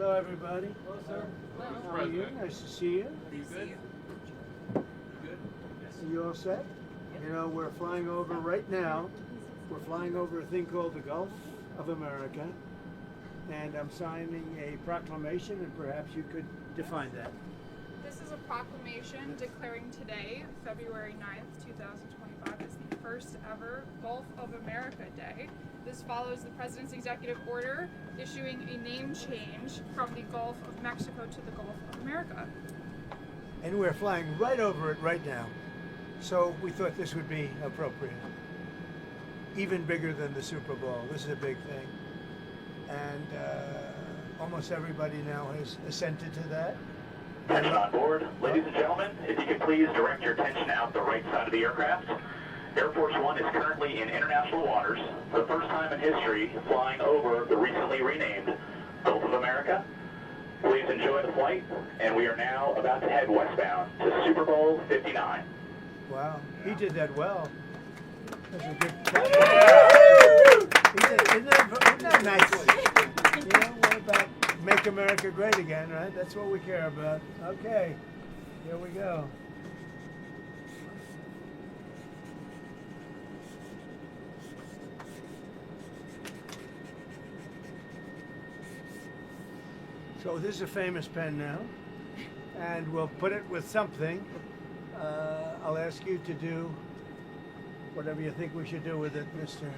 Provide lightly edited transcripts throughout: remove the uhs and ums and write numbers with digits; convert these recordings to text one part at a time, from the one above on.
Hello, everybody. Hello, sir. How are you? Nice to see you. You good? Good? Yes. Are you all set? You know, we're flying over right now. We're flying over a thing called the Gulf of America, and I'm signing a proclamation, and perhaps you could define that. This is a proclamation declaring today, February 9th, 2025, as the first ever Gulf of America Day. This follows the President's executive order issuing a name change from the Gulf of Mexico to the Gulf of America. And we're flying right over it right now. So we thought this would be appropriate. Even bigger than the Super Bowl. This is a big thing. And almost everybody now has assented to that. Attention on board. Ladies and gentlemen, if you could please direct your attention out the right side of the aircraft. Air Force One is currently in international waters, for the first time in history, flying over the recently renamed Gulf of America. Please enjoy the flight, and we are now about to head westbound to Super Bowl 59. Wow, he did that well. That's a good. Isn't that nice? You know, what about make America great again, right? That's what we care about. Okay, here we go. So this is a famous pen now, and we'll put it with something. I'll ask you to do whatever you think we should do with it, Mr.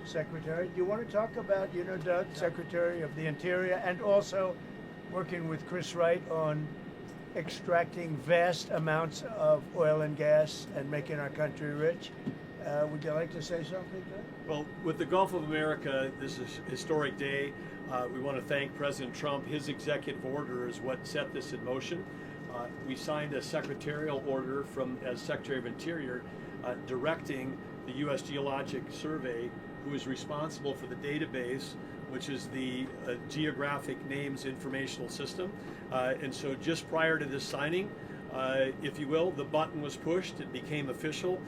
Secretary. Do you want to talk about, you know, Doug, Secretary of the Interior, and also working with Chris Wright on extracting vast amounts of oil and gas and making our country rich? Would you like to say something, Doug? Well, with the Gulf of America, this is a historic day. We want to thank President Trump. His executive order is what set this in motion. We signed a secretarial order as Secretary of Interior directing the U.S. Geologic Survey, who is responsible for the database, which is the Geographic Names Informational System. And so just prior to this signing, if you will, the button was pushed. It became official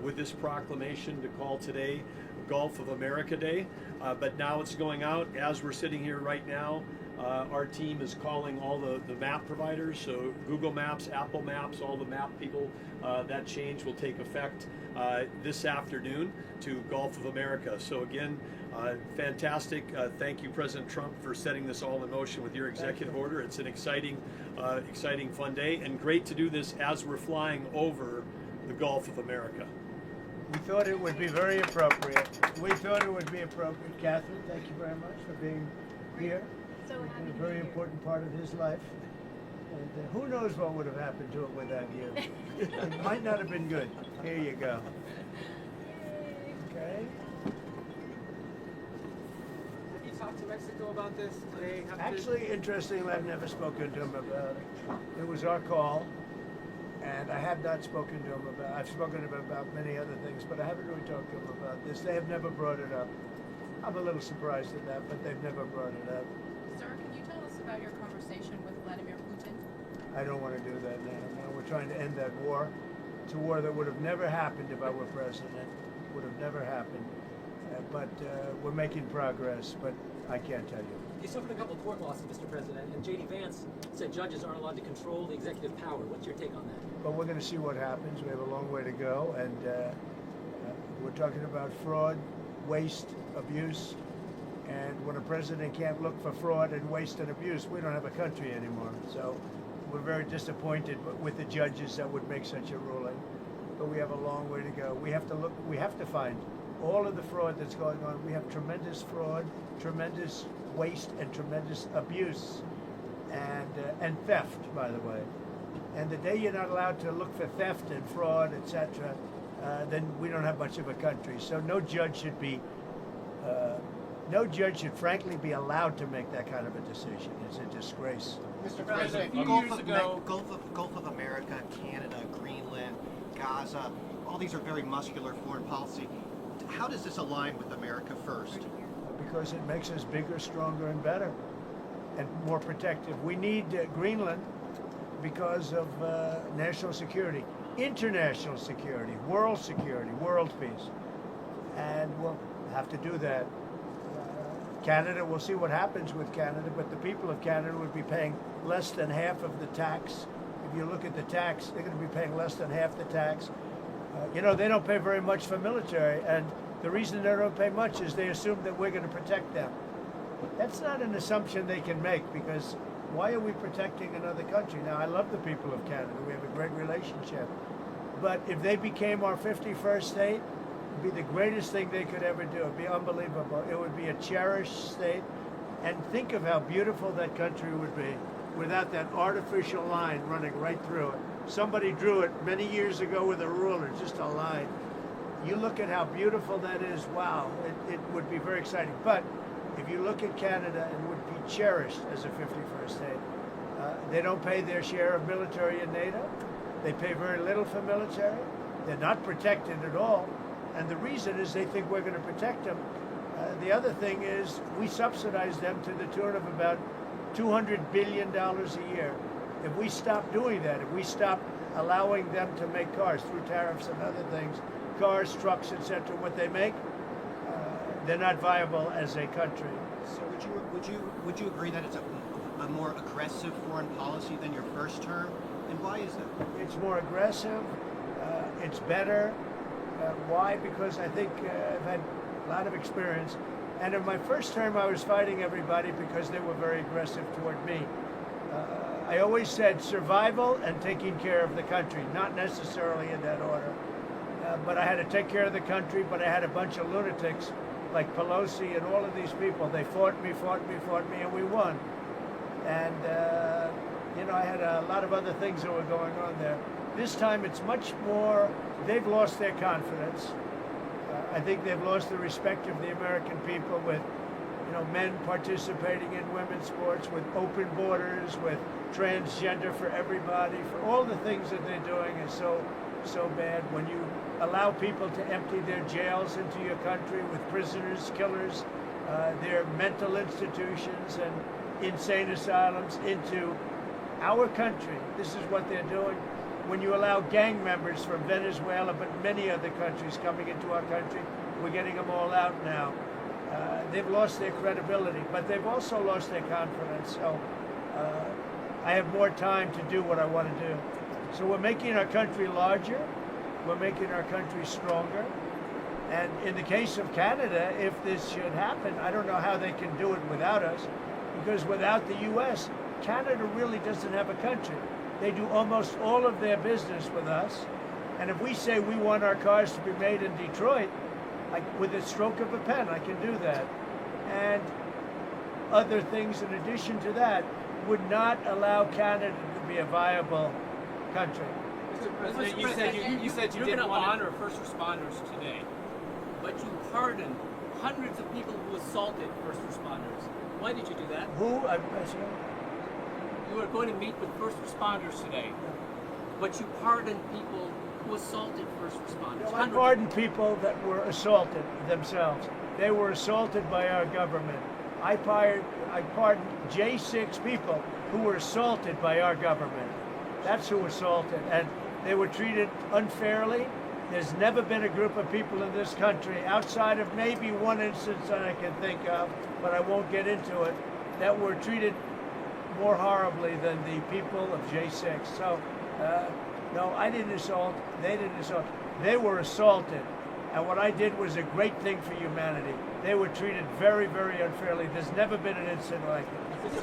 with this proclamation to call today Gulf of America Day. But now it's going out. As we're sitting here right now, our team is calling all the map providers, so Google Maps, Apple Maps, all the map people. That change will take effect this afternoon to Gulf of America. So again, fantastic. Thank you, President Trump, for setting this all in motion with your executive order. It's an exciting, fun day, and great to do this as we're flying over the Gulf of America. We thought it would be very appropriate. Catherine, thank you very much for being here. So It's happy been to a very be here. important part of his life. And who knows what would have happened to it without you. It might not have been good. Here you go. Okay. Have you talked to Mexico about this? Actually, interestingly, I've never spoken to him about it. It was our call, and I have not spoken to him about. I've spoken to him about many other things, but I haven't really talked to him about this. They have never brought it up. I'm a little surprised at that, but they've never brought it up. Sir, can you tell us about your conversation with Vladimir Putin? I don't want to do that now. No, we're trying to end that war. It's a war that would have never happened if I were president. Would have never happened. But we're making progress, but I can't tell you. You suffered a couple of court losses, Mr. President, and J.D. Vance said judges aren't allowed to control the executive power. What's your take on that? But we're going to see what happens. We have a long way to go, and we're talking about fraud, waste, abuse, and when a president can't look for fraud and waste and abuse, we don't have a country anymore. So we're very disappointed with the judges that would make such a ruling, but we have a long way to go. We have to find all of the fraud that's going on. We have tremendous fraud, tremendous waste, and tremendous abuse, and theft, by the way. And the day you're not allowed to look for theft and fraud, etc., then we don't have much of a country. So no judge should frankly be allowed to make that kind of a decision. It's a disgrace. Mr. President, a few Gulf years of ago, Gulf of America, Canada, Greenland, Gaza, all these are very muscular foreign policy. How does this align with America first? Because it makes us bigger, stronger, and better, and more protective. We need Greenland because of national security, international security, world peace. And we'll have to do that Canada, we'll see what happens with Canada, but the people of Canada would be paying less than half of the tax. If you look at the tax, they're going to be paying less than half the tax. You know, they don't pay very much for military, and the reason they don't pay much is they assume that we're going to protect them. That's not an assumption they can make, because why are we protecting another country? Now, I love the people of Canada. We have a great relationship. But if they became our 51st state, it would be the greatest thing they could ever do. It would be unbelievable. It would be a cherished state. And think of how beautiful that country would be without that artificial line running right through it. Somebody drew it many years ago with a ruler, just a line. You look at how beautiful that is, wow, it would be very exciting. But if you look at Canada, it would be cherished as a 51st state. They don't pay their share of military in NATO. They pay very little for military. They're not protected at all. And the reason is they think we're going to protect them. The other thing is we subsidize them to the tune of about $200 billion a year. If we stop doing that, if we stop allowing them to make cars through tariffs and other things, cars, trucks, etc., what they make, they're not viable as a country. So would you agree that it's a more aggressive foreign policy than your first term? And why is that? It's more aggressive. It's better. Why? Because I think I've had a lot of experience. And in my first term, I was fighting everybody because they were very aggressive toward me. I always said survival and taking care of the country, not necessarily in that order. But I had to take care of the country, but I had a bunch of lunatics like Pelosi and all of these people. They fought me, and we won. And, you know, I had a lot of other things that were going on there. This time it's much more, they've lost their confidence. I think they've lost the respect of the American people with, you know, men participating in women's sports, with open borders, with transgender for everybody, for all the things that they're doing is so bad. When you allow people to empty their jails into your country with prisoners, killers, their mental institutions and insane asylums into our country, this is what they're doing. When you allow gang members from Venezuela, but many other countries coming into our country, we're getting them all out now. They've lost their credibility, but they've also lost their confidence. So I have more time to do what I want to do. So we're making our country larger. We're making our country stronger. And in the case of Canada, if this should happen, I don't know how they can do it without us, because without the U.S., Canada really doesn't have a country. They do almost all of their business with us. And if we say we want our cars to be made in Detroit, with a stroke of a pen, I can do that. And other things in addition to that would not allow Canada to be a viable country. Mr. President, you said you You're didn't going to want honor first responders today, but you pardoned hundreds of people who assaulted first responders. Why did you do that? Who? You were going to meet with first responders today, but you pardoned people who assaulted first responders. I pardoned people that were assaulted themselves. They were assaulted by our government. I pardoned J6 people who were assaulted by our government. That's who assaulted, and they were treated unfairly. There's never been a group of people in this country, outside of maybe one instance that I can think of, but I won't get into it, that were treated more horribly than the people of J6. So, no, I didn't assault. They didn't assault. They were assaulted. And what I did was a great thing for humanity. They were treated very, very unfairly. There's never been an incident like it. Two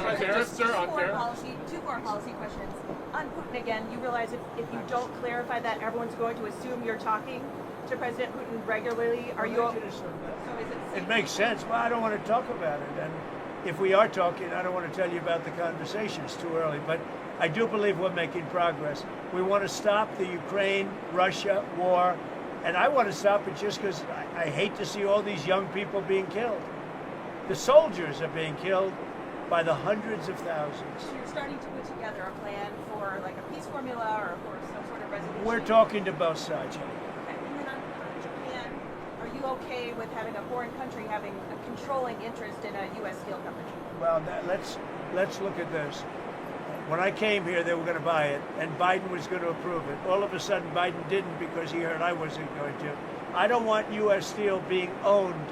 foreign policy questions. On Putin again, you realize if you don't clarify that, everyone's going to assume you're talking to President Putin regularly. Are you? So is it makes sense. Well, I don't want to talk about it. And if we are talking, I don't want to tell you about the conversation. It's too early. But I do believe we're making progress. We want to stop the Ukraine-Russia war. And I want to stop it just because I hate to see all these young people being killed. The soldiers are being killed by the hundreds of thousands. So you're starting to put together a plan for like a peace formula or for some sort of resolution? We're talking to both sides. Okay. And then on Japan, are you okay with having a foreign country having a controlling interest in a U.S. steel company? Well, let's look at this. When I came here, they were going to buy it, and Biden was going to approve it. All of a sudden, Biden didn't because he heard I wasn't going to. I don't want U.S. steel being owned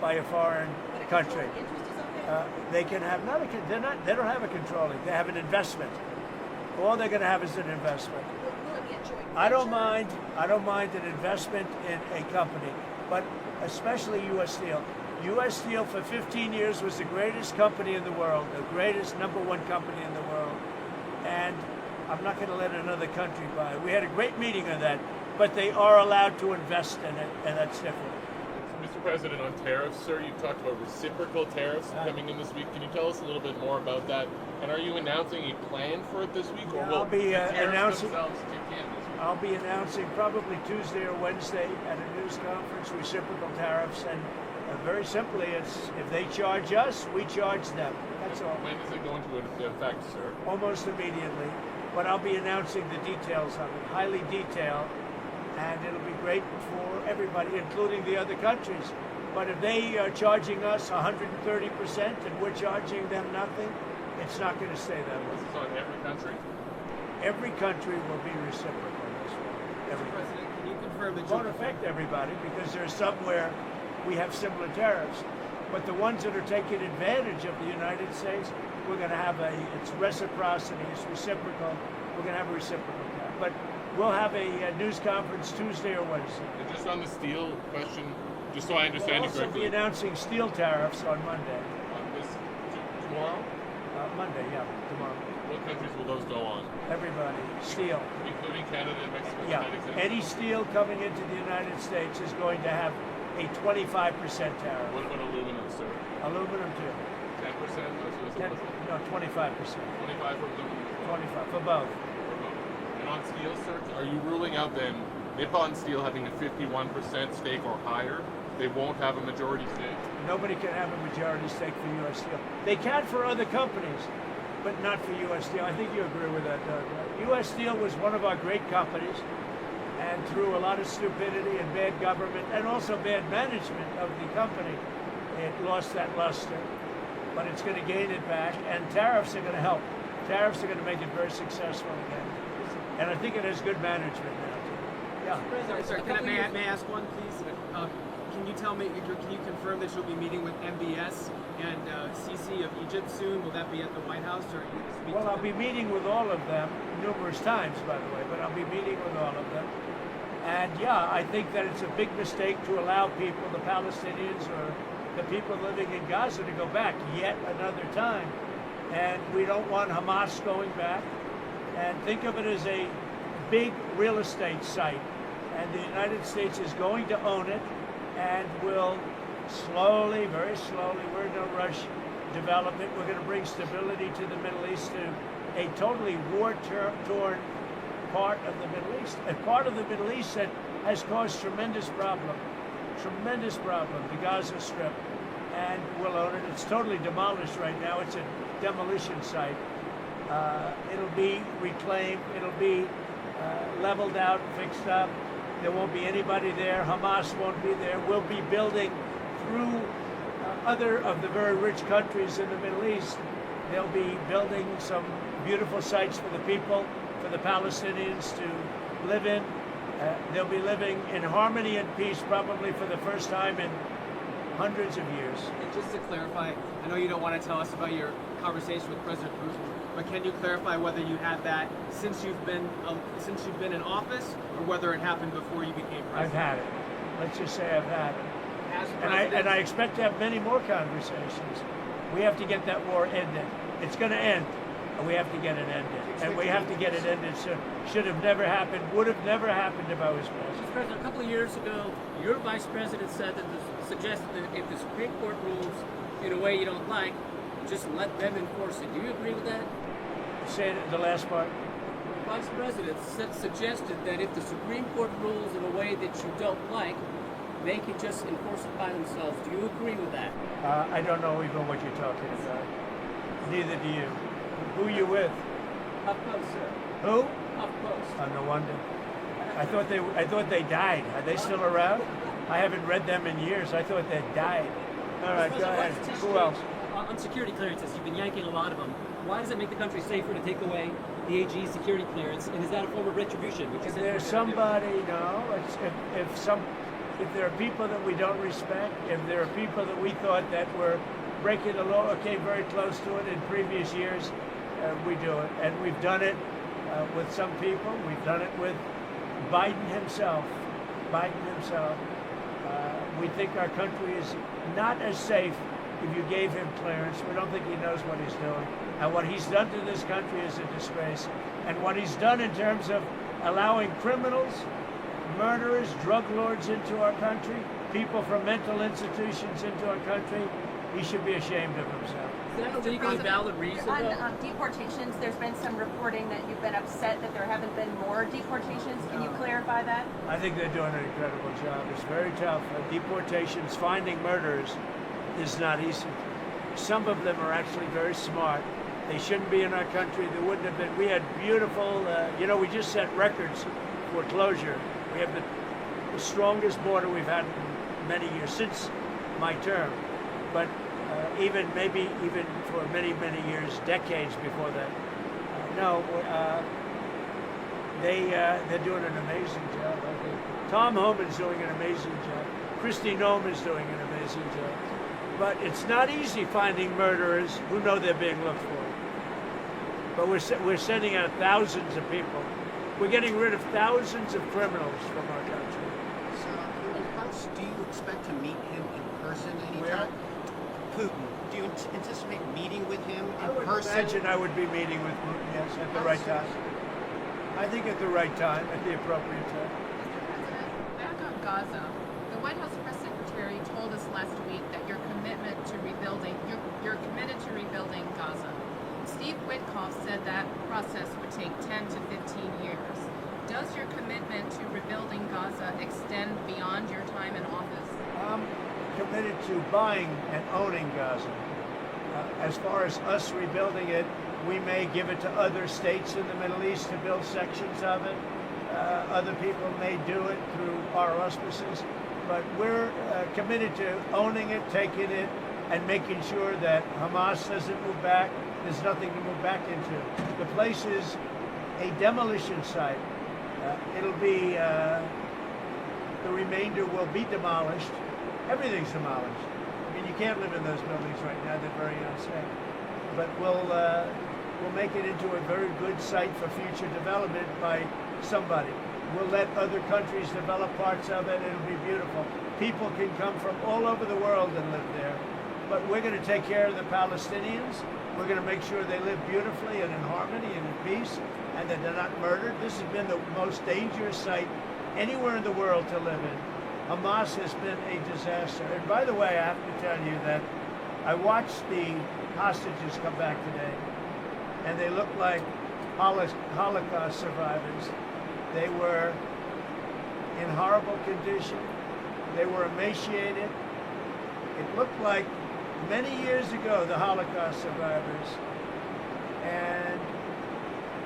by a foreign country. Interest is they can have they don't have a controlling. They have an investment. All they're going to have is an investment. Will it be a joint I don't venture? mind an investment in a company, but especially U.S. Steel. U.S. Steel for 15 years was the greatest company in the world, the greatest #1 company in the world, and I'm not going to let another country buy it. We had a great meeting on that, but they are allowed to invest in it, and that's different. Mr. President, on tariffs, sir, you talked about reciprocal tariffs coming in this week. Can you tell us a little bit more about that? And are you announcing a plan for it this week, or will I'll be the tariffs announcing. themselves kick in this week? I'll be announcing probably Tuesday or Wednesday at a news conference reciprocal tariffs, and very simply, it's if they charge us, we charge them. That's all. When is it going to affect, sir? Almost immediately, but I'll be announcing the details of it, highly detailed, and it'll be great for everybody, including the other countries. But if they are charging us 130% and we're charging them nothing, it's not going to stay that way. This is on every country? Every country will be reciprocal in this one. Every Mr. President, can you confirm that It won't affect everybody because there's some where we have similar tariffs. But the ones that are taking advantage of the United States, we're going to have it's reciprocity, it's reciprocal. We're going to have a reciprocal tariff. But we'll have a news conference Tuesday or Wednesday. And just on the steel question, just so I understand We'll you also correctly. be announcing steel tariffs on Monday. On this tomorrow? Monday, yeah, tomorrow. What countries will those go on? Everybody, steel. Including Canada and Mexico? Yeah, United States? any steel coming into the United States is going to have a 25% tariff. What about aluminum, sir? Aluminum too. 10%? No, 25%. 25 for aluminum? 25 for both. And on steel, sir, are you ruling out then Nippon Steel having a 51% stake or higher? They won't have a majority stake? Nobody can have a majority stake for U.S. Steel. They can for other companies, but not for U.S. Steel. I think you agree with that, Doug. Right? U.S. Steel was one of our great companies, and through a lot of stupidity and bad government and also bad management of the company, it lost that luster. But it's going to gain it back, and tariffs are going to help. Tariffs are going to make it very successful again. And I think it has good management now, too. Yeah. Sorry, may I ask one, please? Can you tell me, can you confirm that you'll be meeting with MBS and Sisi of Egypt soon? Will that be at the White House, or are you going to speak Well, to I'll them? be meeting with all of them numerous times, by the way, but I'll be meeting with all of them. And yeah, I think that it's a big mistake to allow people, the Palestinians or the people living in Gaza, to go back yet another time. And we don't want Hamas going back. And think of it as a big real estate site. And the United States is going to own it and will slowly, very slowly, we're in no rush, develop it. We're going to bring stability to the Middle East, to a totally war-torn part of the Middle East. A part of the Middle East that has caused tremendous problem, the Gaza Strip. And we'll own it. It's totally demolished right now. It's a demolition site. It'll be reclaimed. It'll be leveled out, fixed up. There won't be anybody there. Hamas won't be there. We'll be building through other of the very rich countries in the Middle East. They'll be building some beautiful sites for the people, for the Palestinians to live in. They'll be living in harmony and peace probably for the first time in hundreds of years. And just to clarify, I know you don't want to tell us about your conversation with President Putin, but can you clarify whether you had that since you've been in office, or whether it happened before you became president? I've had it. Let's just say I've had it. As And I expect to have many more conversations. We have to get that war ended. It's going to end, and we have to get it ended. And we have to get it ended soon. Should have never happened, would have never happened if I was president. Mr. President, a couple of years ago, your vice president suggested that if the Supreme Court rules in a way you don't like, just let them enforce it. Do you agree with that? Say the last part. The vice president suggested that if the Supreme Court rules in a way that you don't like, they can just enforce it by themselves. Do you agree with that? I don't know even what you're talking about. Neither do you. Who you with? HuffPost, sir. Who? HuffPost. No wonder. I thought they died. Are they still around? I haven't read them in years. I thought they died. All right, go ahead. Who else? On security clearances, you've been yanking a lot of them. Why does it make the country safer to take away the AG's security clearance? And is that a form of retribution? Which If is there's somebody, no. If there are people that we don't respect, if there are people that we thought that were breaking the law, came very close to it in previous years. We do it, and we've done it with some people. We've done it with Biden himself. We think our country is not as safe if you gave him clearance. We don't think he knows what he's doing. And what he's done to this country is a disgrace. And what he's done in terms of allowing criminals, murderers, drug lords into our country, people from mental institutions into our country, he should be ashamed of himself. Is that a legally valid reason, On though? deportations, there's been some reporting that you've been upset that there haven't been more deportations. Can you clarify that? I think they're doing an incredible job. It's very tough. Deportations, finding murderers is not easy. Some of them are actually very smart. They shouldn't be in our country. There wouldn't have been. We had beautiful, we just set records for closure. We have the strongest border we've had in many years, since my term. But even for many, many years, decades before that. They're doing an amazing job. I think Tom Homan's doing an amazing job. Kristi Noem's doing an amazing job. But it's not easy finding murderers who know they're being looked for. But we're sending out thousands of people. We're getting rid of thousands of criminals from our country. So, do you expect to meet him in person anytime? Putin. Do you anticipate meeting with him in person? I imagine I would be meeting with Putin, yes, at the right time. I think at the right time, at the appropriate time. Back on Gaza, the White House press secretary told us last week that you're committed to rebuilding Gaza. Steve Witkoff said that process would take 10 to 15 years. Does your commitment to rebuilding Gaza extend beyond your time in office? I'm committed to buying and owning Gaza. As far as us rebuilding it, we may give it to other states in the Middle East to build sections of it. Other people may do it through our auspices. But we're committed to owning it, taking it, and making sure that Hamas doesn't move back. There's nothing to move back into. The place is a demolition site. It'll be, the remainder will be demolished. Everything's demolished. I mean, you can't live in those buildings right now. They're very unsafe. But we'll make it into a very good site for future development by somebody. We'll let other countries develop parts of it. It'll be beautiful. People can come from all over the world and live there. But we're going to take care of the Palestinians. We're going to make sure they live beautifully and in harmony and in peace, and that they're not murdered. This has been the most dangerous site anywhere in the world to live in. Hamas has been a disaster. And by the way, I have to tell you that I watched the hostages come back today, and they look like Holocaust survivors. They were in horrible condition. They were emaciated. It looked like many years ago, the Holocaust survivors. And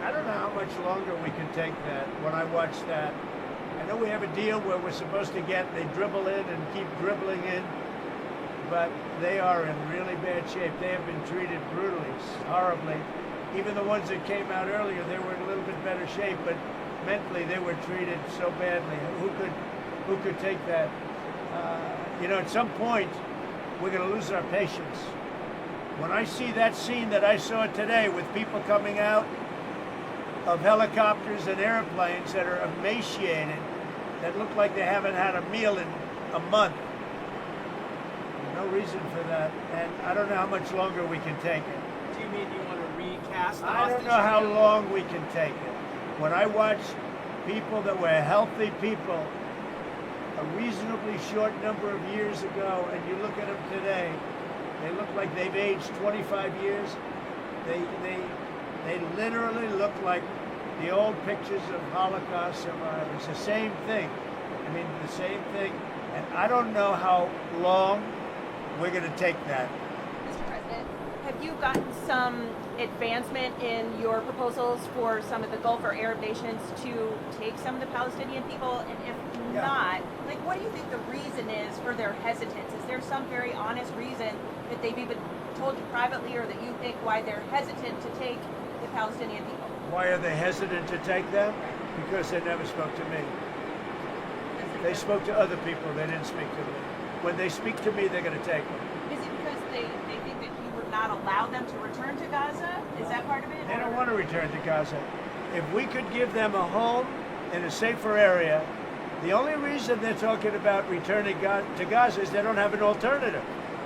I don't know how much longer we can take that. When I watch that, I know we have a deal where we're supposed to they dribble in and keep dribbling in, but they are in really bad shape. They have been treated brutally, horribly. Even the ones that came out earlier, they were in a little bit better shape, but mentally they were treated so badly. Who could take that? At some point, we're going to lose our patience. When I see that scene that I saw today with people coming out of helicopters and airplanes that are emaciated, that look like they haven't had a meal in a month, no reason for that. And I don't know how much longer we can take it. Do you mean you want to recast the I don't know how long we can take it. When I watch people that were healthy people a reasonably short number of years ago, and you look at them today, they look like they've aged 25 years. They literally look like the old pictures of Holocaust survivors. The same thing. I mean, the same thing. And I don't know how long we're going to take that. Mr. President, have you gotten some advancement in your proposals for some of the Gulf or Arab nations to take some of the Palestinian people? And if not, what do you think the reason is for their hesitance? Is there some very honest reason that they've even told you privately, or that you think why they're hesitant to take the Palestinian people? Why are they hesitant to take them? Because they never spoke to me. They spoke to other people. They didn't speak to me. When they speak to me, they're going to take them. Is it because they think allow them to return to Gaza? Is that part of it? They or- don't want to return to Gaza. If we could give them a home in a safer area, the only reason they're talking about returning to Gaza is they don't have an alternative.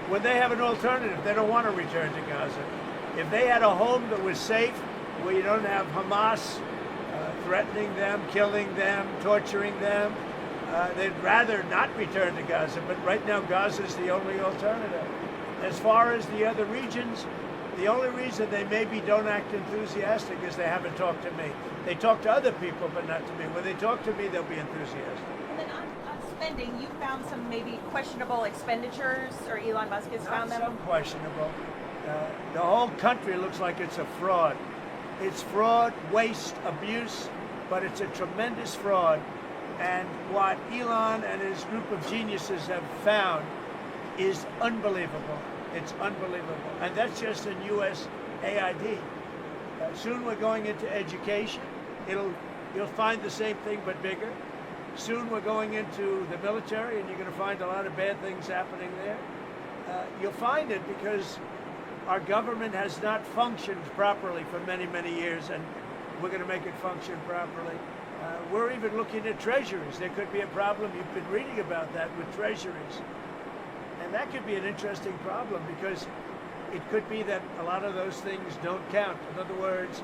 When they have an alternative, they don't want to return to Gaza. If they had a home that was safe, where you don't have Hamas threatening them, killing them, torturing them, they'd rather not return to Gaza. But right now, Gaza is the only alternative. As far as the other regions, the only reason they maybe don't act enthusiastic is they haven't talked to me. They talk to other people, but not to me. When they talk to me, they'll be enthusiastic. And then on spending, you found some maybe questionable expenditures, or Elon Musk has found them? Some questionable. The whole country looks like it's a fraud. It's fraud, waste, abuse, but it's a tremendous fraud. And what Elon and his group of geniuses have found is unbelievable. It's unbelievable. And that's just in USAID. Soon we're going into education. You'll find the same thing but bigger. Soon we're going into the military, and you're going to find a lot of bad things happening there. You'll find it because our government has not functioned properly for many, many years, and we're going to make it function properly. We're even looking at treasuries. There could be a problem. You've been reading about that with treasuries. And that could be an interesting problem because it could be that a lot of those things don't count. In other words,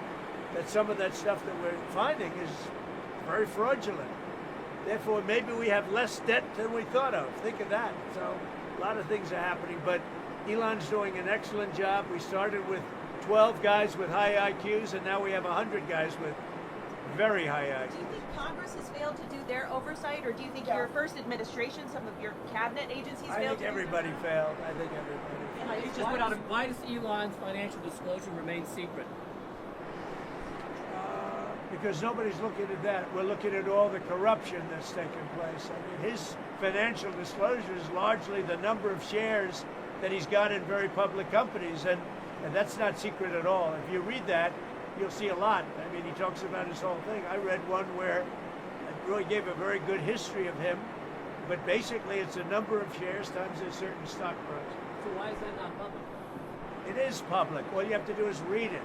that some of that stuff that we're finding is very fraudulent. Therefore, maybe we have less debt than we thought of. Think of that. So a lot of things are happening, but Elon's doing an excellent job. We started with 12 guys with high IQs, and now we have 100 guys with very high IQs. Do you think Congress has failed to do their oversight, or do you think your first administration, some of your cabinet agencies I failed think to everybody do failed. I think everybody failed. He's just put out why does Elon's financial disclosure remain secret? Because nobody's looking at that. We're looking at all the corruption that's taken place. I mean, his financial disclosure is largely the number of shares that he's got in very public companies, and that's not secret at all. If you read that, you'll see a lot. I mean, he talks about his whole thing. I read one where it really gave a very good history of him, but basically it's a number of shares times a certain stock price. So why is that not public? It is public. All you have to do is read it.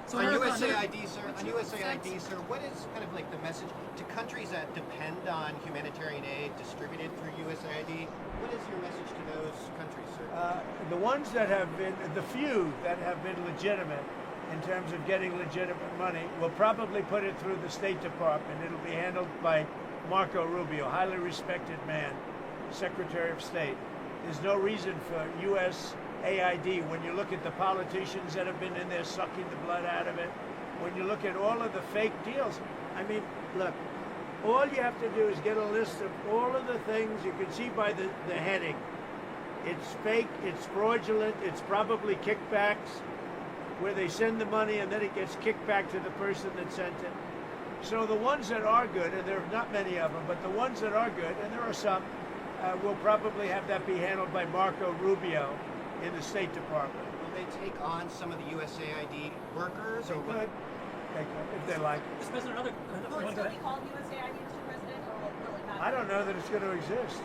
So On America- USAID, sir, what is kind of like the message to countries that depend on humanitarian aid distributed through USAID? What is your message to those countries, sir? The ones that have been, the few that have been legitimate in terms of getting legitimate money, will probably put it through the State Department. It'll be handled by Marco Rubio, highly respected man, Secretary of State. There's no reason for USAID, when you look at the politicians that have been in there sucking the blood out of it, when you look at all of the fake deals, I mean, look, all you have to do is get a list of all of the things. You can see by the heading. It's fake, it's fraudulent, it's probably kickbacks, where they send the money and then it gets kicked back to the person that sent it. So the ones that are good, and there are not many of them, but the ones that are good, and there are some, will probably have that be handled by Marco Rubio in the State Department. Will they take on some of the USAID workers, They or could, if they like. Mr. President, another Will it one. still be called USAID, Mr. President, or will it not? I don't know that it's going to exist.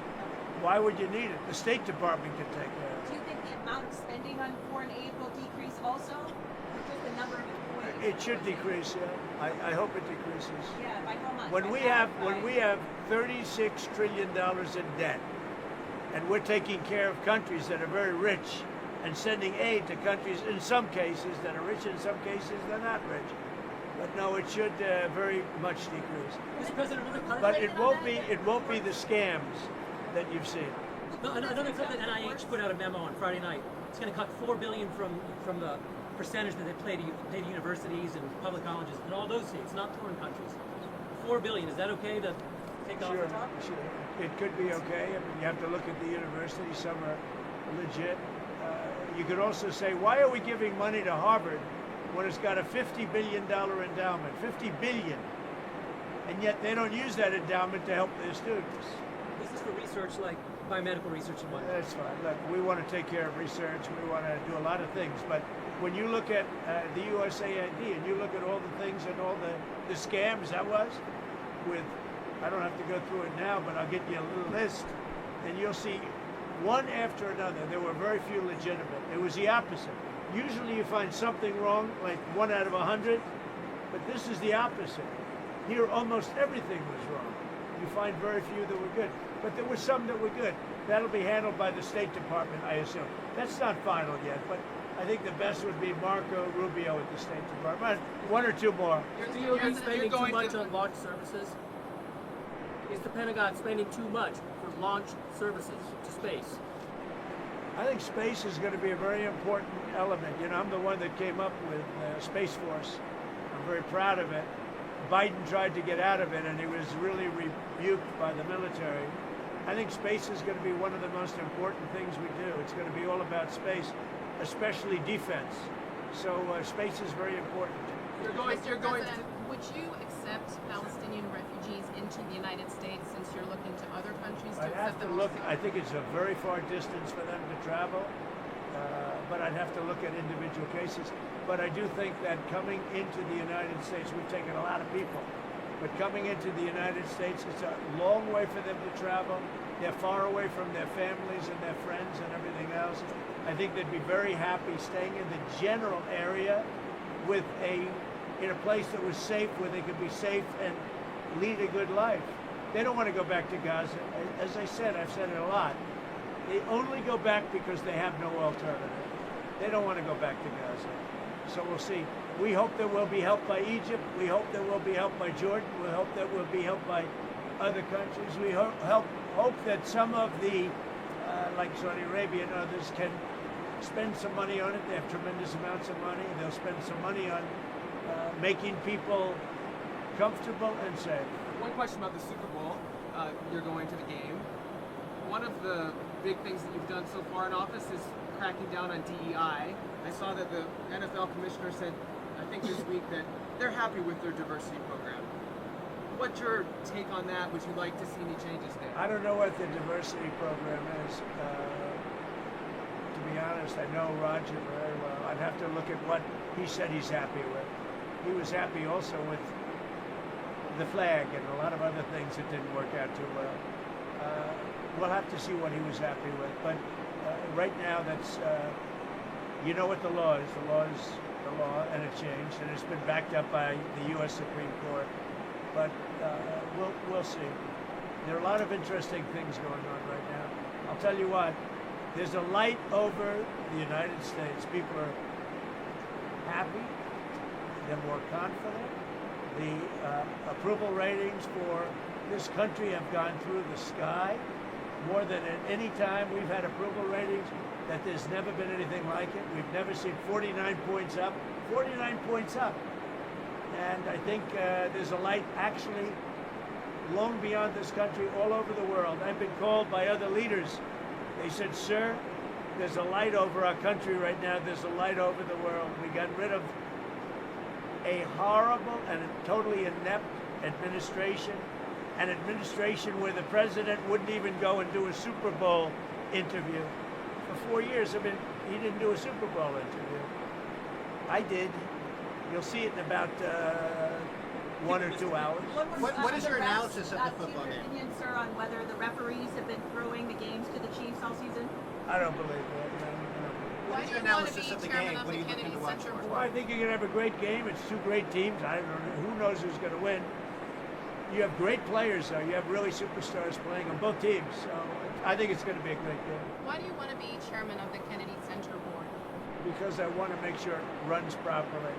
Why would you need it? The State Department can take care of it. Do you think the amount of spending on foreign aid will decrease also? Or just the number of employees? It should decrease, yeah. I hope it decreases. Yeah, by how much? When By we half, have $36 trillion in debt, and we're taking care of countries that are very rich and sending aid to countries in some cases that are rich, in some cases they're not rich. But no, it should very much decrease. Mr. President, another But it won't be the scams that you've seen. No, another clip that NIH put out a memo on Friday night. It's going to cut $4 billion from the percentage that they pay to universities and public colleges in all those states, not foreign countries. $4 billion. Is that okay to take off the top? Sure. It could be okay. I mean, you have to look at the universities. Some are legit. You could also say, why are we giving money to Harvard when it's got a $50 billion endowment? $50 billion. And yet they don't use that endowment to help their students. This is for research like biomedical research and whatnot. That's fine. Look, we want to take care of research. We want to do a lot of things. But when you look at the USAID and you look at all the things and all the scams that was with, I don't have to go through it now, but I'll get you a little list, and you'll see one after another. There were very few legitimate. It was the opposite. Usually you find something wrong, like 1 out of 100, but this is the opposite. Here, almost everything was wrong. You find very few that were good, but there were some that were good. That'll be handled by the State Department, I assume. That's not final yet, but I think the best would be Marco Rubio at the State Department. 1 or 2 more. Is the DoD spending too much on launch services? Is the Pentagon spending too much for launch services to space? I think space is going to be a very important element. You know, I'm the one that came up with Space Force. I'm very proud of it. Biden tried to get out of it, and he was really rebuked by the military. I think space is going to be one of the most important things we do. It's going to be all about space, especially defense. So space is very important. Mr. President, would you accept Palestinian refugees into the United States since you're looking to other countries to I'd have accept to them? look. I think it's a very far distance for them to travel, but I'd have to look at individual cases. But I do think that coming into the United States, we've taken a lot of people, but coming into the United States, it's a long way for them to travel. They're far away from their families and their friends and everything else. I think they'd be very happy staying in the general area with in a place that was safe, where they could be safe and lead a good life. They don't want to go back to Gaza. As I said, I've said it a lot. They only go back because they have no alternative. They don't want to go back to Gaza. So we'll see. We hope that we'll be helped by Egypt. We hope that we'll be helped by Jordan. We hope that we'll be helped by other countries. We hope that some of the, like Saudi Arabia and others, can spend some money on it. They have tremendous amounts of money. They'll spend some money on making people comfortable and safe. One question about the Super Bowl. You're going to the game. One of the big things that you've done so far in office is cracking down on DEI. I saw that the NFL commissioner said, I think this week, that they're happy with their diversity program. What's your take on that? Would you like to see any changes there? I don't know what the diversity program is. To be honest, I know Roger very well. I'd have to look at what he said he's happy with. He was happy also with the flag and a lot of other things that didn't work out too well. We'll have to see what he was happy with. But right now, that's, you know what the law is. The law is the law, and it changed, and it's been backed up by the U.S. Supreme Court. But we'll see. There are a lot of interesting things going on right now. I'll tell you what, there's a light over the United States. People are happy. They're more confident. The approval ratings for this country have gone through the sky. More than at any time we've had approval ratings, that there's never been anything like it. We've never seen 49 points up. 49 points up. And I think there's a light actually long beyond this country, all over the world. I've been called by other leaders. They said, sir, there's a light over our country right now. There's a light over the world. We got rid of a horrible and a totally inept administration, an administration where the president wouldn't even go and do a Super Bowl interview. For 4 years, he didn't do a Super Bowl interview. I did. You'll see it in about 1 or 2 hours. What is your analysis of the football game? Your opinion, sir, on whether the referees have been throwing the games to the Chiefs all season? I don't believe that. What is your analysis of the game? What are you looking to watch for? Well, I think you're going to have a great game. It's 2 great teams. I don't know. Who knows who's going to win? You have great players, though. You have really superstars playing on both teams. So I think it's going to be a great game. Why do you want to be chairman of the Kennedy Center Board? Because I want to make sure it runs properly.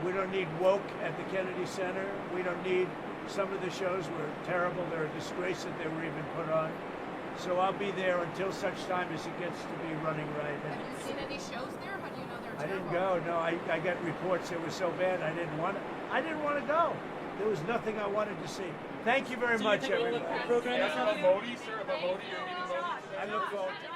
We don't need woke at the Kennedy Center. We don't need, some of the shows were terrible. They're a disgrace that they were even put on. So I'll be there until such time as it gets to be running right. Have you seen any shows there? How do you know they're I terrible? didn't go. No, I got reports it was so bad I didn't want to go. There was nothing I wanted to see. Thank you very much, everybody. About Modi, sir? About Modi, you're meeting Modi? I look forward to it.